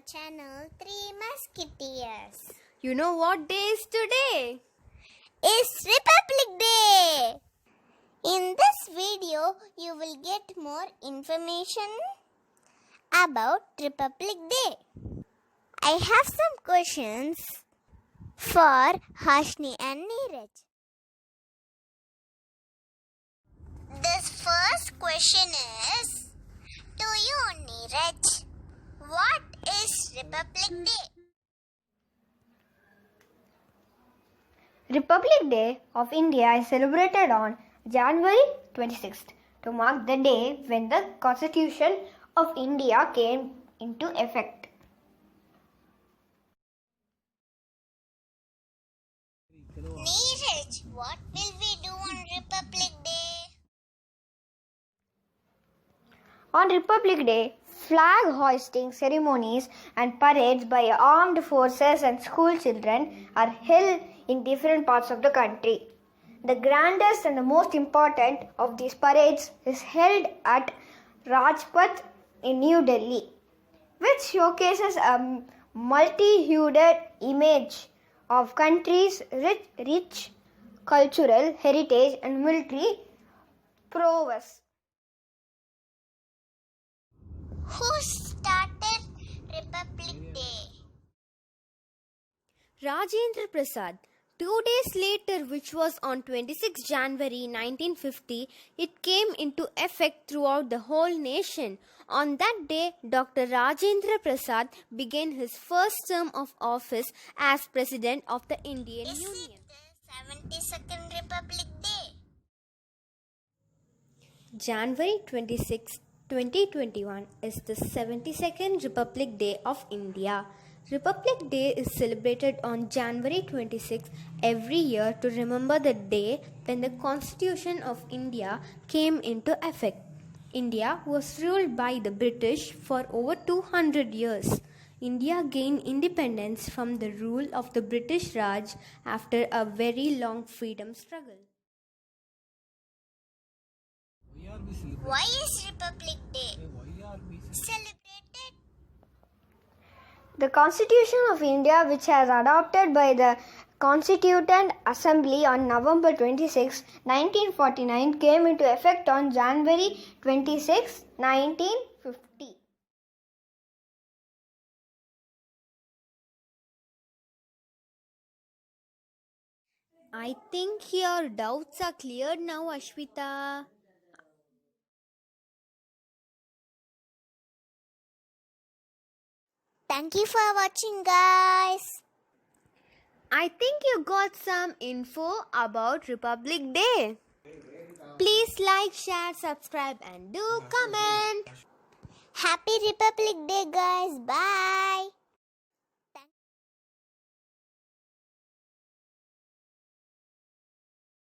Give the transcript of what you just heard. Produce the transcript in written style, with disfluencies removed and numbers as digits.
channel Three Musketeers. You know what day is today? It's Republic Day. In this video, you will get more information about Republic Day. I have some questions for Hashni and Neeraj. This first question is to you, Neeraj. What is Republic Day? Republic Day of India is celebrated on January 26th to mark the day when the Constitution of India came into effect. Neeraj, what will we do on Republic Day? On Republic Day, flag hoisting ceremonies and parades by armed forces and school children are held in different parts of the country. The grandest and the most important of these parades is held at Rajpath in New Delhi, which showcases a multi-hued image of country's rich cultural heritage and military prowess. Who started Republic Day? Rajendra Prasad. 2 days later, which was on 26 January 1950, it came into effect throughout the whole nation. On that day, Dr. Rajendra Prasad began his first term of office as President of the Indian Is Union. it the 72nd Republic Day? January 26, 2021 is the 72nd Republic Day of India. Republic Day is celebrated on January 26 every year to remember the day when the Constitution of India came into effect. India was ruled by the British for over 200 years. India gained independence from the rule of the British Raj after a very long freedom struggle. Why is Republic Day celebrated? The Constitution of India, which was adopted by the Constituent Assembly on November 26, 1949, came into effect on January 26, 1950. I think your doubts are cleared now, Ashwita. Thank you for watching, guys. I think you got some info about Republic Day. Please like, share, subscribe and do comment. Happy Republic Day, guys. Bye.